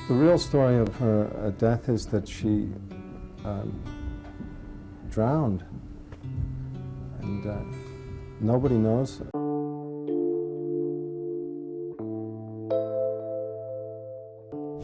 The real story of her death is that she drowned, and nobody knows.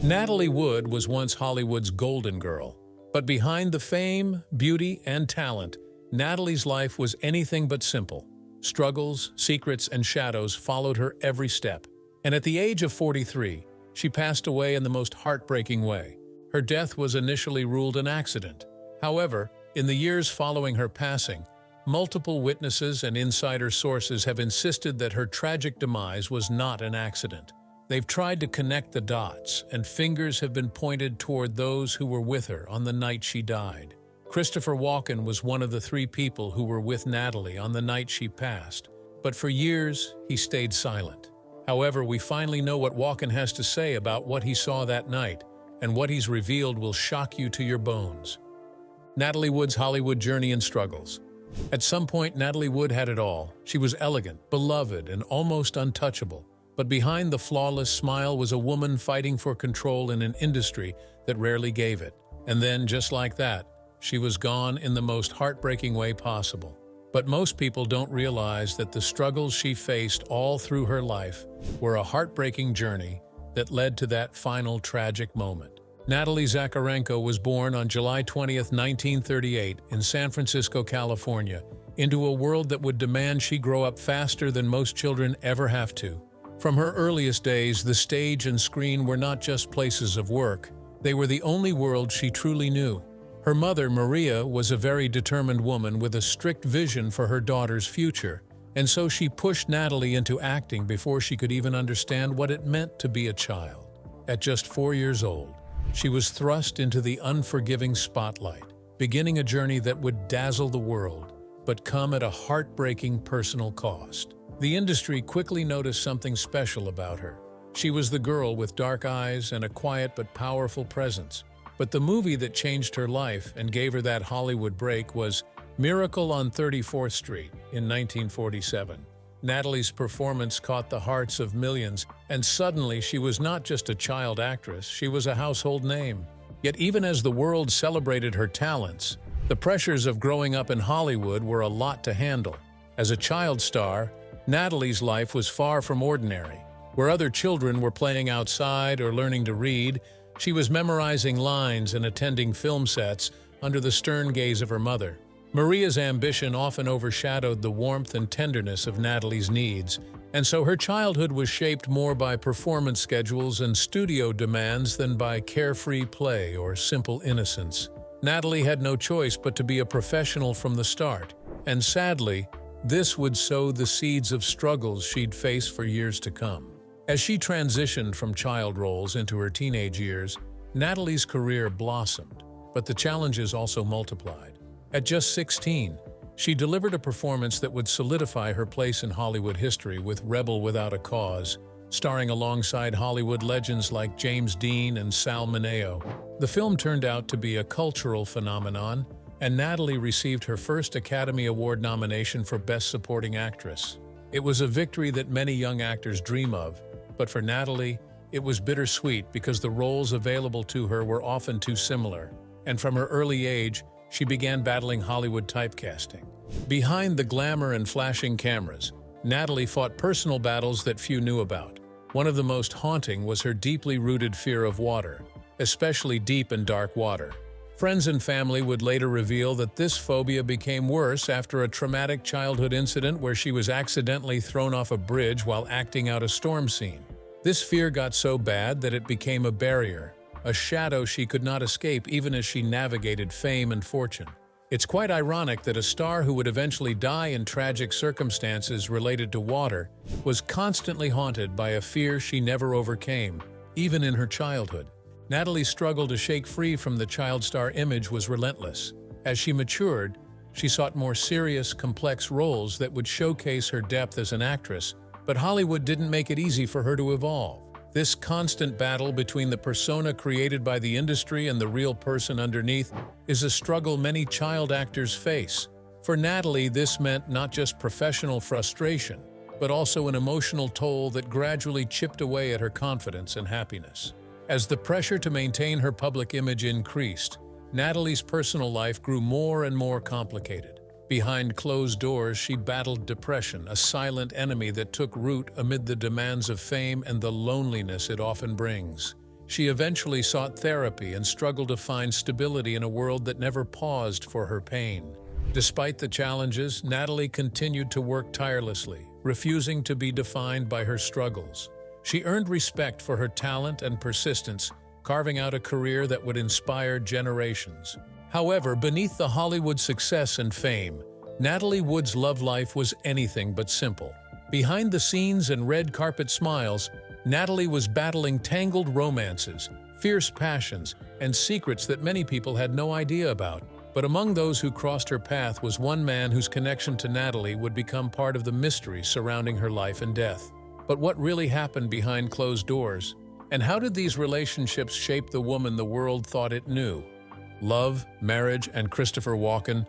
Natalie Wood was once Hollywood's golden girl, but behind the fame, beauty, and talent, Natalie's life was anything but simple. Struggles, secrets, and shadows followed her every step. And at the age of 43, she passed away in the most heartbreaking way. Her death was initially ruled an accident. However, in the years following her passing, multiple witnesses and insider sources have insisted that her tragic demise was not an accident. They've tried to connect the dots, and fingers have been pointed toward those who were with her on the night she died. Christopher Walken was one of the 3 people who were with Natalie on the night she passed, but for years he stayed silent. However, we finally know what Walken has to say about what he saw that night, and what he's revealed will shock you to your bones. Natalie Wood's Hollywood journey and struggles. At some point, Natalie Wood had it all. She was elegant, beloved, and almost untouchable. But behind the flawless smile was a woman fighting for control in an industry that rarely gave it. And then, just like that, she was gone in the most heartbreaking way possible. But most people don't realize that the struggles she faced all through her life were a heartbreaking journey that led to that final tragic moment. Natalie Zacharenko was born on July 20, 1938, in San Francisco, California, into a world that would demand she grow up faster than most children ever have to. From her earliest days, the stage and screen were not just places of work. They were the only world she truly knew. Her mother, Maria, was a very determined woman with a strict vision for her daughter's future, and so she pushed Natalie into acting before she could even understand what it meant to be a child. At just 4 years old, she was thrust into the unforgiving spotlight, beginning a journey that would dazzle the world, but come at a heartbreaking personal cost. The industry quickly noticed something special about her. She was the girl with dark eyes and a quiet but powerful presence. But the movie that changed her life and gave her that Hollywood break was Miracle on 34th Street in 1947. Natalie's performance caught the hearts of millions, and suddenly she was not just a child actress, she was a household name. Yet even as the world celebrated her talents, the pressures of growing up in Hollywood were a lot to handle. As a child star, Natalie's life was far from ordinary. Where other children were playing outside or learning to read, she was memorizing lines and attending film sets under the stern gaze of her mother. Maria's ambition often overshadowed the warmth and tenderness of Natalie's needs, and so her childhood was shaped more by performance schedules and studio demands than by carefree play or simple innocence. Natalie had no choice but to be a professional from the start, and sadly, this would sow the seeds of struggles she'd face for years to come. As she transitioned from child roles into her teenage years, Natalie's career blossomed, but the challenges also multiplied. At just 16, she delivered a performance that would solidify her place in Hollywood history with Rebel Without a Cause, starring alongside Hollywood legends like James Dean and Sal Mineo. The film turned out to be a cultural phenomenon, and Natalie received her first Academy Award nomination for Best Supporting Actress. It was a victory that many young actors dream of, but for Natalie, it was bittersweet because the roles available to her were often too similar, and from her early age, she began battling Hollywood typecasting. Behind the glamour and flashing cameras, Natalie fought personal battles that few knew about. One of the most haunting was her deeply rooted fear of water, especially deep and dark water. Friends and family would later reveal that this phobia became worse after a traumatic childhood incident where she was accidentally thrown off a bridge while acting out a storm scene. This fear got so bad that it became a barrier, a shadow she could not escape even as she navigated fame and fortune. It's quite ironic that a star who would eventually die in tragic circumstances related to water was constantly haunted by a fear she never overcame, even in her childhood. Natalie's struggle to shake free from the child star image was relentless. As she matured, she sought more serious, complex roles that would showcase her depth as an actress, but Hollywood didn't make it easy for her to evolve. This constant battle between the persona created by the industry and the real person underneath is a struggle many child actors face. For Natalie, this meant not just professional frustration, but also an emotional toll that gradually chipped away at her confidence and happiness. As the pressure to maintain her public image increased, Natalie's personal life grew more and more complicated. Behind closed doors, she battled depression, a silent enemy that took root amid the demands of fame and the loneliness it often brings. She eventually sought therapy and struggled to find stability in a world that never paused for her pain. Despite the challenges, Natalie continued to work tirelessly, refusing to be defined by her struggles. She earned respect for her talent and persistence, carving out a career that would inspire generations. However, beneath the Hollywood success and fame, Natalie Wood's love life was anything but simple. Behind the scenes and red carpet smiles, Natalie was battling tangled romances, fierce passions, and secrets that many people had no idea about. But among those who crossed her path was one man whose connection to Natalie would become part of the mystery surrounding her life and death. But what really happened behind closed doors? And how did these relationships shape the woman the world thought it knew? Love, marriage, and Christopher Walken.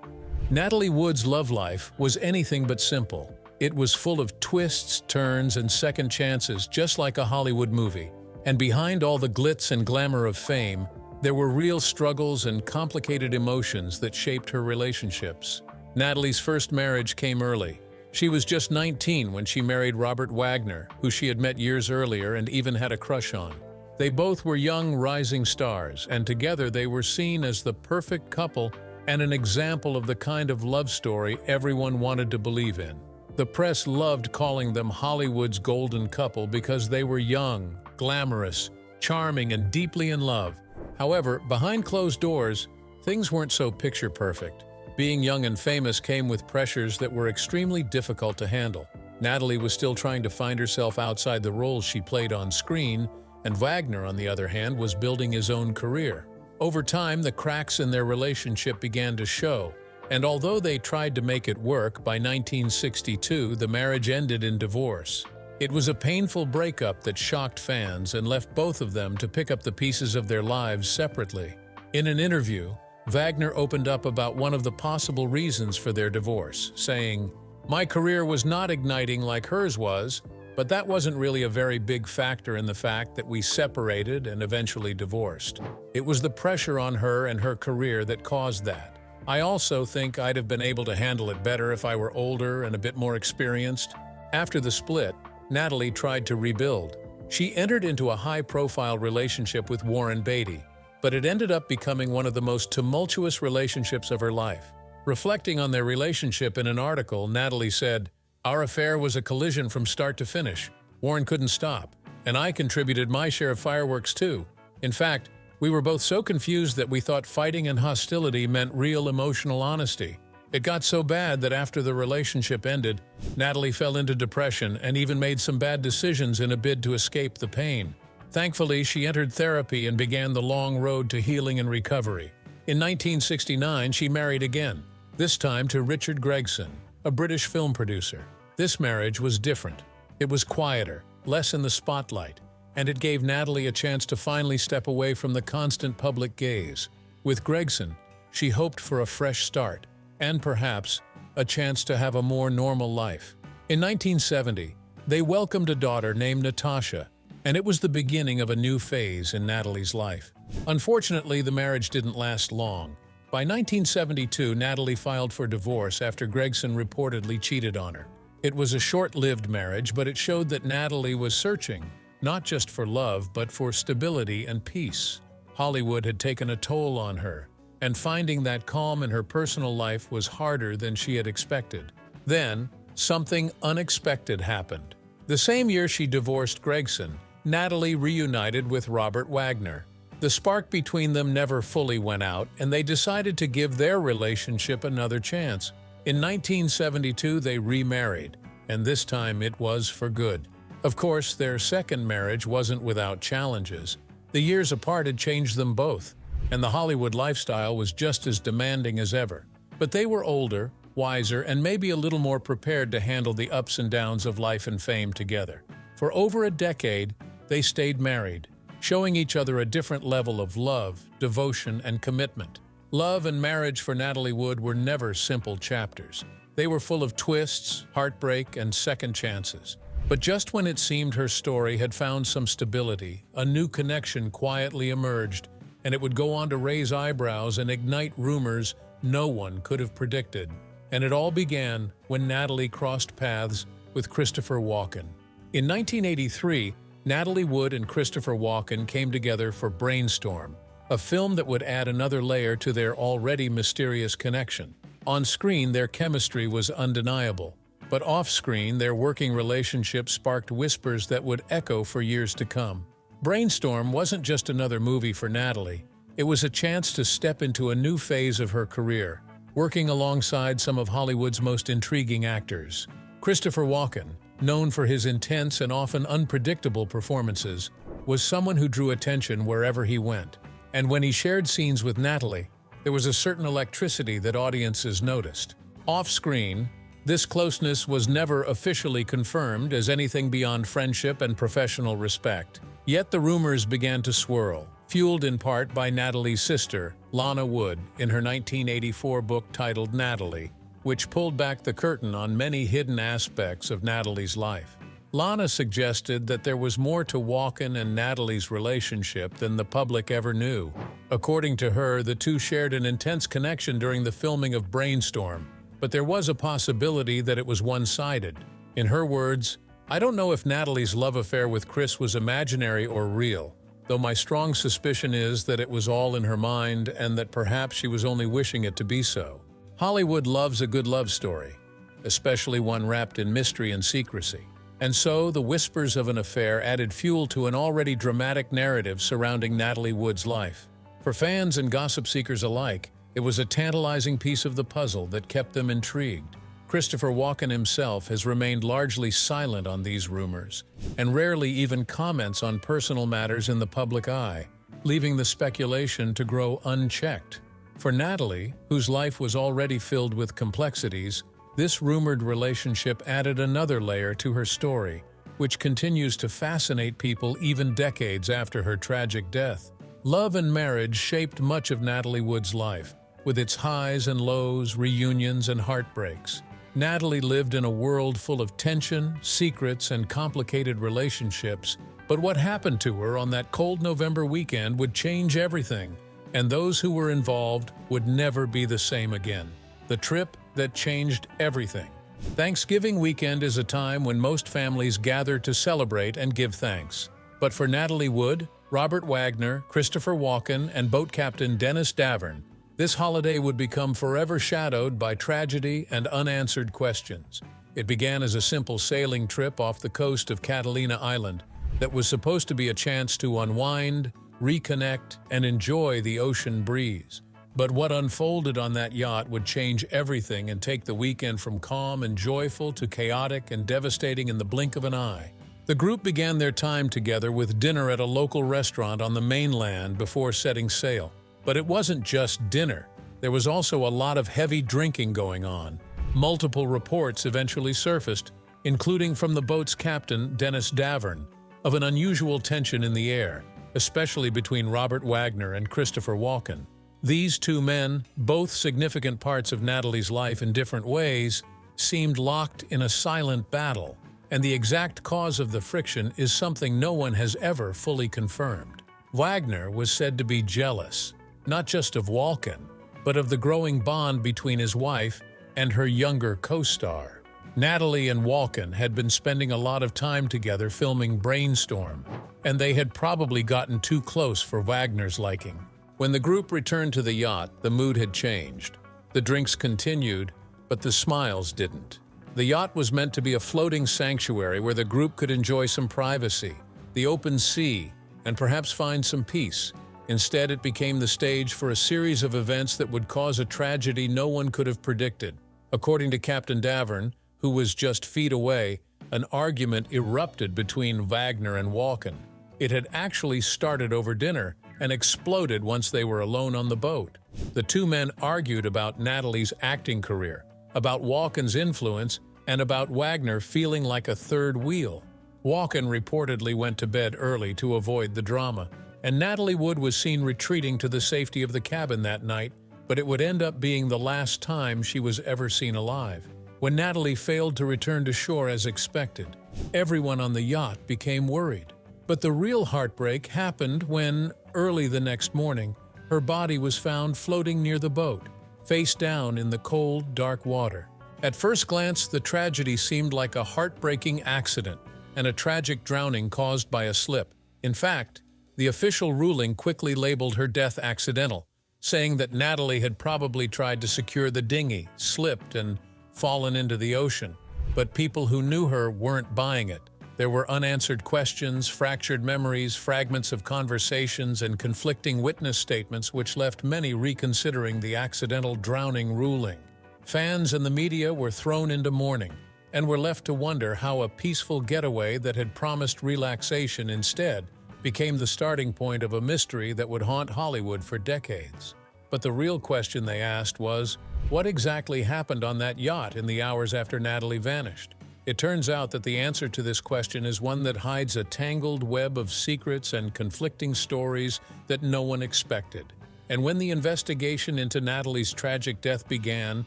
Natalie Wood's love life was anything but simple. It was full of twists, turns, and second chances, just like a Hollywood movie. And behind all the glitz and glamour of fame, there were real struggles and complicated emotions that shaped her relationships. Natalie's first marriage came early. She was just 19 when she married Robert Wagner, who she had met years earlier and even had a crush on. They both were young, rising stars, and together they were seen as the perfect couple and an example of the kind of love story everyone wanted to believe in. The press loved calling them Hollywood's golden couple because they were young, glamorous, charming, and deeply in love. However, behind closed doors, things weren't so picture perfect. Being young and famous came with pressures that were extremely difficult to handle. Natalie was still trying to find herself outside the roles she played on screen, and Wagner, on the other hand, was building his own career. Over time, the cracks in their relationship began to show, and although they tried to make it work, by 1962, the marriage ended in divorce. It was a painful breakup that shocked fans and left both of them to pick up the pieces of their lives separately. In an interview, Wagner opened up about one of the possible reasons for their divorce, saying, "My career was not igniting like hers was, but that wasn't really a very big factor in the fact that we separated and eventually divorced. It was the pressure on her and her career that caused that. I also think I'd have been able to handle it better if I were older and a bit more experienced." After the split, Natalie tried to rebuild. She entered into a high-profile relationship with Warren Beatty, but it ended up becoming one of the most tumultuous relationships of her life. Reflecting on their relationship in an article, Natalie said, "Our affair was a collision from start to finish. Warren couldn't stop, and I contributed my share of fireworks too. In fact, we were both so confused that we thought fighting and hostility meant real emotional honesty. It got so bad that after the relationship ended, Natalie fell into depression and even made some bad decisions in a bid to escape the pain. Thankfully, she entered therapy and began the long road to healing and recovery. In 1969, she married again, this time to Richard Gregson, a British film producer. This marriage was different. It was quieter, less in the spotlight, and it gave Natalie a chance to finally step away from the constant public gaze. With Gregson, she hoped for a fresh start, and perhaps a chance to have a more normal life. In 1970, they welcomed a daughter named Natasha, and it was the beginning of a new phase in Natalie's life. Unfortunately, the marriage didn't last long. By 1972, Natalie filed for divorce after Gregson reportedly cheated on her. It was a short-lived marriage, but it showed that Natalie was searching, not just for love, but for stability and peace. Hollywood had taken a toll on her, and finding that calm in her personal life was harder than she had expected. Then, something unexpected happened. The same year she divorced Gregson, Natalie reunited with Robert Wagner. The spark between them never fully went out, and they decided to give their relationship another chance. In 1972, they remarried, and this time it was for good. Of course, their second marriage wasn't without challenges. The years apart had changed them both, and the Hollywood lifestyle was just as demanding as ever. But they were older, wiser, and maybe a little more prepared to handle the ups and downs of life and fame together. For over a decade, they stayed married, showing each other a different level of love, devotion, and commitment. Love and marriage for Natalie Wood were never simple chapters. They were full of twists, heartbreak, and second chances. But just when it seemed her story had found some stability, a new connection quietly emerged, and it would go on to raise eyebrows and ignite rumors no one could have predicted. And it all began when Natalie crossed paths with Christopher Walken. In 1983, Natalie Wood and Christopher Walken came together for Brainstorm, a film that would add another layer to their already mysterious connection. On screen, their chemistry was undeniable, but off-screen, their working relationship sparked whispers that would echo for years to come. Brainstorm wasn't just another movie for Natalie. It was a chance to step into a new phase of her career, working alongside some of Hollywood's most intriguing actors. Christopher Walken, known for his intense and often unpredictable performances, was someone who drew attention wherever he went. And when he shared scenes with Natalie, there was a certain electricity that audiences noticed. Off-screen, this closeness was never officially confirmed as anything beyond friendship and professional respect. Yet the rumors began to swirl, fueled in part by Natalie's sister, Lana Wood, in her 1984 book titled Natalie, which pulled back the curtain on many hidden aspects of Natalie's life. Lana suggested that there was more to Walken and Natalie's relationship than the public ever knew. According to her, the two shared an intense connection during the filming of Brainstorm, but there was a possibility that it was one-sided. In her words, "I don't know if Natalie's love affair with Chris was imaginary or real, though my strong suspicion is that it was all in her mind and that perhaps she was only wishing it to be so." Hollywood loves a good love story, especially one wrapped in mystery and secrecy. And so, the whispers of an affair added fuel to an already dramatic narrative surrounding Natalie Wood's life. For fans and gossip seekers alike, it was a tantalizing piece of the puzzle that kept them intrigued. Christopher Walken himself has remained largely silent on these rumors, and rarely even comments on personal matters in the public eye, leaving the speculation to grow unchecked. For Natalie, whose life was already filled with complexities, this rumored relationship added another layer to her story, which continues to fascinate people even decades after her tragic death. Love and marriage shaped much of Natalie Wood's life, with its highs and lows, reunions and heartbreaks. Natalie lived in a world full of tension, secrets, and complicated relationships, but what happened to her on that cold November weekend would change everything, and those who were involved would never be the same again. The trip that changed everything. Thanksgiving weekend is a time when most families gather to celebrate and give thanks. But for Natalie Wood, Robert Wagner, Christopher Walken, and boat captain Dennis Davern, this holiday would become forever shadowed by tragedy and unanswered questions. It began as a simple sailing trip off the coast of Catalina Island that was supposed to be a chance to unwind, reconnect, and enjoy the ocean breeze. But what unfolded on that yacht would change everything and take the weekend from calm and joyful to chaotic and devastating in the blink of an eye. The group began their time together with dinner at a local restaurant on the mainland before setting sail. But it wasn't just dinner. There was also a lot of heavy drinking going on. Multiple reports eventually surfaced, including from the boat's captain, Dennis Davern, of an unusual tension in the air, especially between Robert Wagner and Christopher Walken. These two men, both significant parts of Natalie's life in different ways, seemed locked in a silent battle, and the exact cause of the friction is something no one has ever fully confirmed. Wagner was said to be jealous, not just of Walken, but of the growing bond between his wife and her younger co-star. Natalie and Walken had been spending a lot of time together filming Brainstorm, and they had probably gotten too close for Wagner's liking. When the group returned to the yacht, the mood had changed. The drinks continued, but the smiles didn't. The yacht was meant to be a floating sanctuary where the group could enjoy some privacy, the open sea, and perhaps find some peace. Instead, it became the stage for a series of events that would cause a tragedy no one could have predicted. According to Captain Davern, who was just feet away, an argument erupted between Wagner and Walken. It had actually started over dinner and exploded once they were alone on the boat. The two men argued about Natalie's acting career, about Walken's influence, and about Wagner feeling like a third wheel. Walken reportedly went to bed early to avoid the drama, and Natalie Wood was seen retreating to the safety of the cabin that night, but it would end up being the last time she was ever seen alive. When Natalie failed to return to shore as expected, Everyone on the yacht became worried. But the real heartbreak happened when, early the next morning, her body was found floating near the boat, face down in the cold, dark water. At first glance, the tragedy seemed like a heartbreaking accident and a tragic drowning caused by a slip. In fact, the official ruling quickly labeled her death accidental, saying that Natalie had probably tried to secure the dinghy, slipped, and fallen into the ocean. But people who knew her weren't buying it. There were unanswered questions, fractured memories, fragments of conversations, and conflicting witness statements which left many reconsidering the accidental drowning ruling. Fans and the media were thrown into mourning and were left to wonder how a peaceful getaway that had promised relaxation instead became the starting point of a mystery that would haunt Hollywood for decades. But the real question they asked was, what exactly happened on that yacht in the hours after Natalie vanished? It turns out that the answer to this question is one that hides a tangled web of secrets and conflicting stories that no one expected. And when the investigation into Natalie's tragic death began,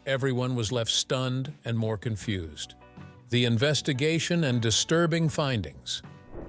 everyone was left stunned and more confused. The investigation and disturbing findings.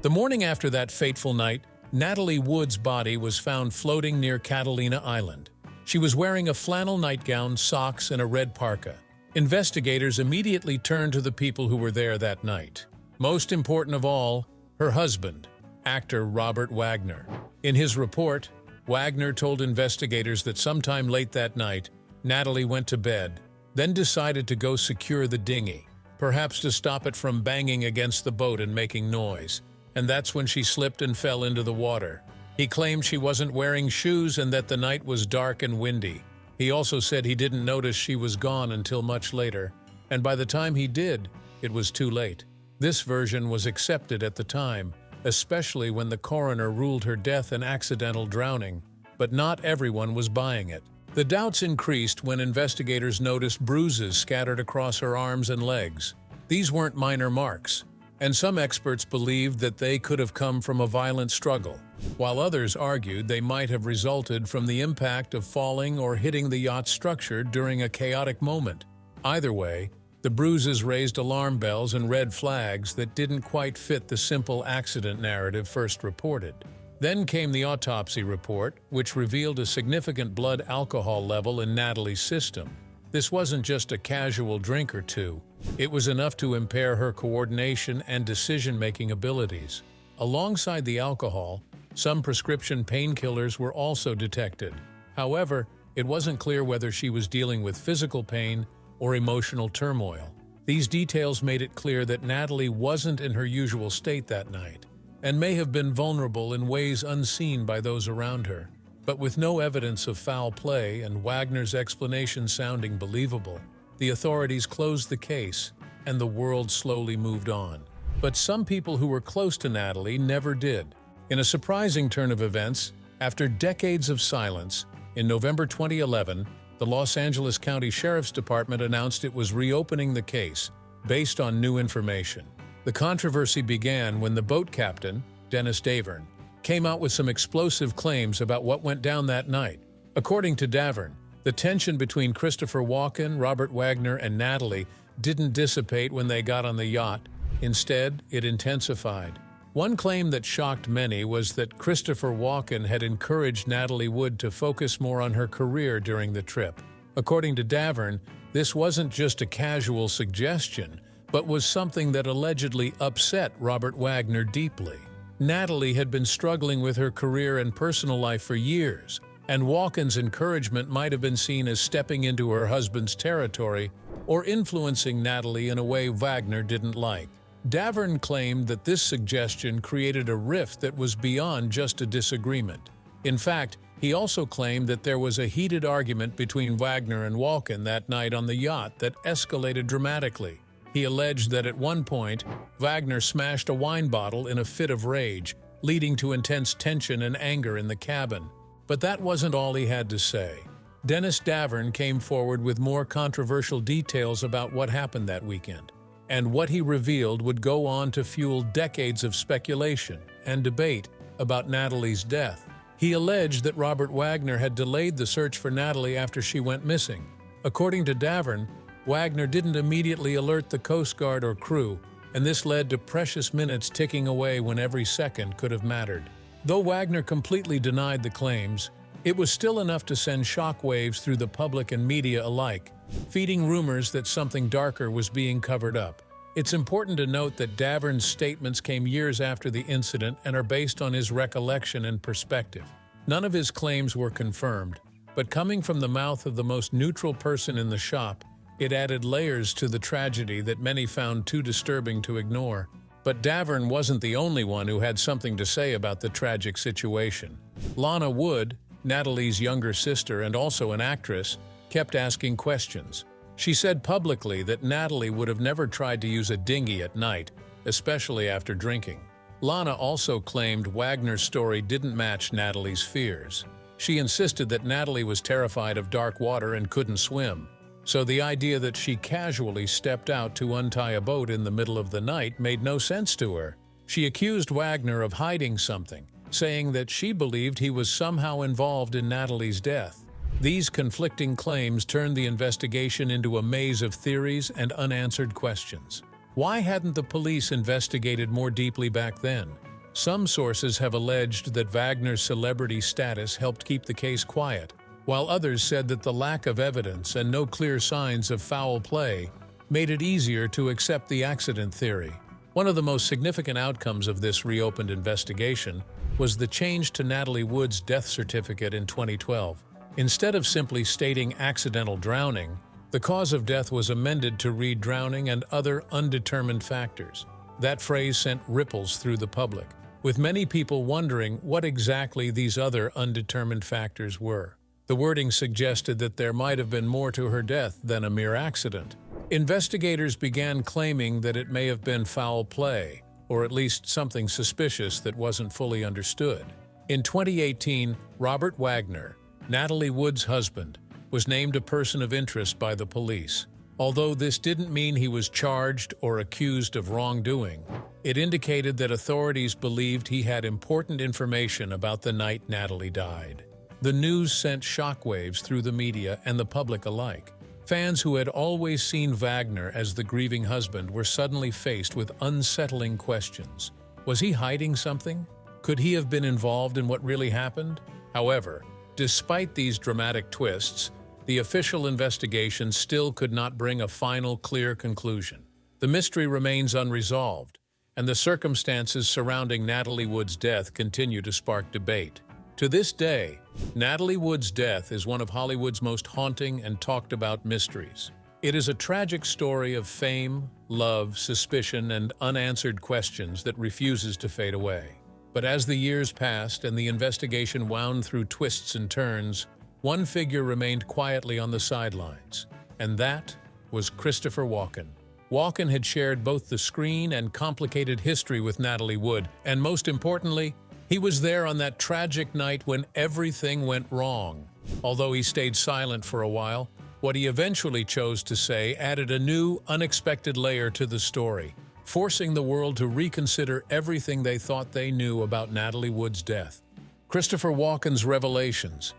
The morning after that fateful night, Natalie Wood's body was found floating near Catalina Island. She was wearing a flannel nightgown, socks, and a red parka. Investigators immediately turned to the people who were there that night. Most important of all, her husband, actor Robert Wagner. In his report, Wagner told investigators that sometime late that night, Natalie went to bed, then decided to go secure the dinghy, perhaps to stop it from banging against the boat and making noise. And that's when she slipped and fell into the water. He claimed she wasn't wearing shoes and that the night was dark and windy. He also said he didn't notice she was gone until much later, and by the time he did, it was too late. This version was accepted at the time, especially when the coroner ruled her death an accidental drowning, but not everyone was buying it. The doubts increased when investigators noticed bruises scattered across her arms and legs. These weren't minor marks, and some experts believed that they could have come from a violent struggle, while others argued they might have resulted from the impact of falling or hitting the yacht's structure during a chaotic moment. Either way, the bruises raised alarm bells and red flags that didn't quite fit the simple accident narrative first reported. Then came the autopsy report, which revealed a significant blood alcohol level in Natalie's system. This wasn't just a casual drink or two. It was enough to impair her coordination and decision-making abilities. Alongside the alcohol, some prescription painkillers were also detected. However, it wasn't clear whether she was dealing with physical pain or emotional turmoil. These details made it clear that Natalie wasn't in her usual state that night, and may have been vulnerable in ways unseen by those around her. But with no evidence of foul play and Wagner's explanation sounding believable, the authorities closed the case, and the world slowly moved on. But some people who were close to Natalie never did. In a surprising turn of events, after decades of silence, in November 2011, the Los Angeles County Sheriff's Department announced it was reopening the case, based on new information. The controversy began when the boat captain, Dennis Davern, came out with some explosive claims about what went down that night. According to Davern, the tension between Christopher Walken, Robert Wagner, and Natalie didn't dissipate when they got on the yacht. Instead, it intensified. One claim that shocked many was that Christopher Walken had encouraged Natalie Wood to focus more on her career during the trip. According to Davern, this wasn't just a casual suggestion, but was something that allegedly upset Robert Wagner deeply. Natalie had been struggling with her career and personal life for years, and Walken's encouragement might have been seen as stepping into her husband's territory or influencing Natalie in a way Wagner didn't like. Davern claimed that this suggestion created a rift that was beyond just a disagreement. In fact, he also claimed that there was a heated argument between Wagner and Walken that night on the yacht that escalated dramatically. He alleged that at one point, Wagner smashed a wine bottle in a fit of rage, leading to intense tension and anger in the cabin. But that wasn't all he had to say. Dennis Davern came forward with more controversial details about what happened that weekend, and what he revealed would go on to fuel decades of speculation and debate about Natalie's death. He alleged that Robert Wagner had delayed the search for Natalie after she went missing. According to Davern, Wagner didn't immediately alert the Coast Guard or crew, and this led to precious minutes ticking away when every second could have mattered. Though Wagner completely denied the claims, it was still enough to send shockwaves through the public and media alike, feeding rumors that something darker was being covered up. It's important to note that Davern's statements came years after the incident and are based on his recollection and perspective. None of his claims were confirmed, but coming from the mouth of the most neutral person in the shop, it added layers to the tragedy that many found too disturbing to ignore. But Davern wasn't the only one who had something to say about the tragic situation. Lana Wood, Natalie's younger sister and also an actress, kept asking questions. She said publicly that Natalie would have never tried to use a dinghy at night, especially after drinking. Lana also claimed Wagner's story didn't match Natalie's fears. She insisted that Natalie was terrified of dark water and couldn't swim, so the idea that she casually stepped out to untie a boat in the middle of the night made no sense to her. She accused Wagner of hiding something, saying that she believed he was somehow involved in Natalie's death. These conflicting claims turned the investigation into a maze of theories and unanswered questions. Why hadn't the police investigated more deeply back then? Some sources have alleged that Wagner's celebrity status helped keep the case quiet, while others said that the lack of evidence and no clear signs of foul play made it easier to accept the accident theory. One of the most significant outcomes of this reopened investigation was the change to Natalie Wood's death certificate in 2012. Instead of simply stating accidental drowning, the cause of death was amended to read drowning and other undetermined factors. That phrase sent ripples through the public, with many people wondering what exactly these other undetermined factors were. The wording suggested that there might have been more to her death than a mere accident. Investigators began claiming that it may have been foul play, or at least something suspicious that wasn't fully understood. In 2018, Robert Wagner, Natalie Wood's husband, was named a person of interest by the police. Although this didn't mean he was charged or accused of wrongdoing, it indicated that authorities believed he had important information about the night Natalie died. The news sent shockwaves through the media and the public alike. Fans who had always seen Wagner as the grieving husband were suddenly faced with unsettling questions. Was he hiding something? Could he have been involved in what really happened? However, despite these dramatic twists, the official investigation still could not bring a final, clear conclusion. The mystery remains unresolved, and the circumstances surrounding Natalie Wood's death continue to spark debate. To this day, Natalie Wood's death is one of Hollywood's most haunting and talked about mysteries. It is a tragic story of fame, love, suspicion, and unanswered questions that refuses to fade away. But as the years passed and the investigation wound through twists and turns, one figure remained quietly on the sidelines, and that was Christopher Walken. Walken had shared both the screen and complicated history with Natalie Wood, and most importantly, he was there on that tragic night when everything went wrong. Although he stayed silent for a while, what he eventually chose to say added a new, unexpected layer to the story, forcing the world to reconsider everything they thought they knew about Natalie Wood's death. Christopher Walken's revelations.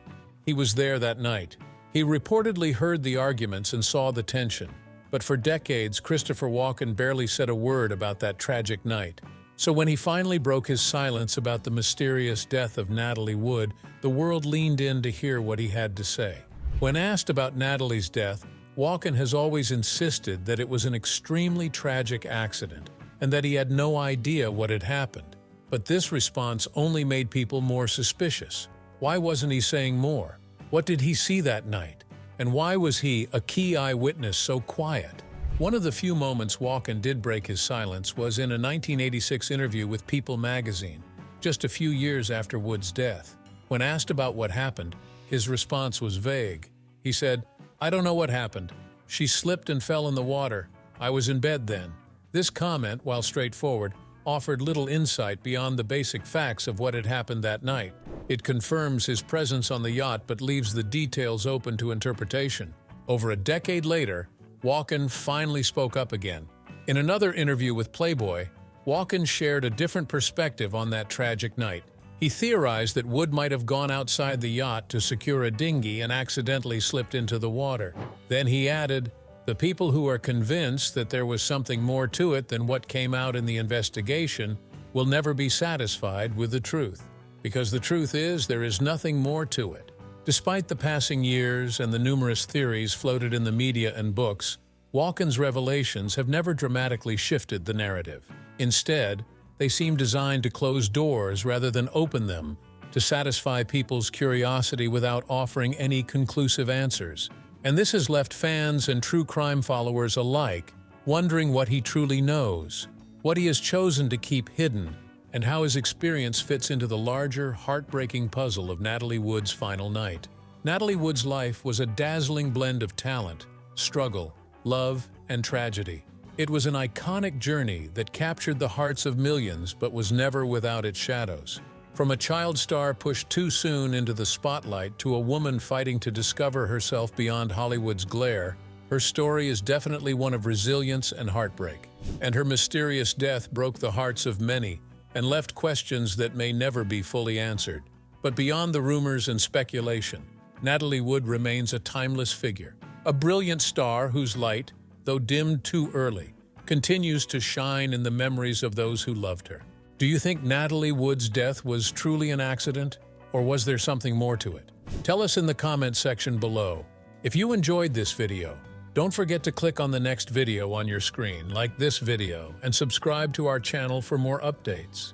He was there that night. He reportedly heard the arguments and saw the tension. But for decades, Christopher Walken barely said a word about that tragic night. So when he finally broke his silence about the mysterious death of Natalie Wood, the world leaned in to hear what he had to say. When asked about Natalie's death, Walken has always insisted that it was an extremely tragic accident and that he had no idea what had happened. But this response only made people more suspicious. Why wasn't he saying more? What did he see that night? And why was he, a key eyewitness, so quiet? One of the few moments Walken did break his silence was in a 1986 interview with People magazine, just a few years after Wood's death. When asked about what happened, his response was vague. He said, "I don't know what happened. She slipped and fell in the water. I was in bed then." This comment, while straightforward, offered little insight beyond the basic facts of what had happened that night. It confirms his presence on the yacht but leaves the details open to interpretation. Over a decade later, Walken finally spoke up again. In another interview with Playboy, Walken shared a different perspective on that tragic night. He theorized that Wood might have gone outside the yacht to secure a dinghy and accidentally slipped into the water. Then he added, The people who are convinced that there was something more to it than what came out in the investigation will never be satisfied with the truth. Because the truth is, there is nothing more to it. Despite the passing years and the numerous theories floated in the media and books, Walken's revelations have never dramatically shifted the narrative. Instead, they seem designed to close doors rather than open them, to satisfy people's curiosity without offering any conclusive answers. And this has left fans and true crime followers alike wondering what he truly knows, what he has chosen to keep hidden, and how his experience fits into the larger, heartbreaking puzzle of Natalie Wood's final night. Natalie Wood's life was a dazzling blend of talent, struggle, love, and tragedy. It was an iconic journey that captured the hearts of millions but was never without its shadows. From a child star pushed too soon into the spotlight to a woman fighting to discover herself beyond Hollywood's glare, her story is definitely one of resilience and heartbreak. And her mysterious death broke the hearts of many and left questions that may never be fully answered. But beyond the rumors and speculation, Natalie Wood remains a timeless figure, a brilliant star whose light, though dimmed too early, continues to shine in the memories of those who loved her. Do you think Natalie Wood's death was truly an accident, or was there something more to it? Tell us in the comment section below. If you enjoyed this video, don't forget to click on the next video on your screen, like this video, and subscribe to our channel for more updates.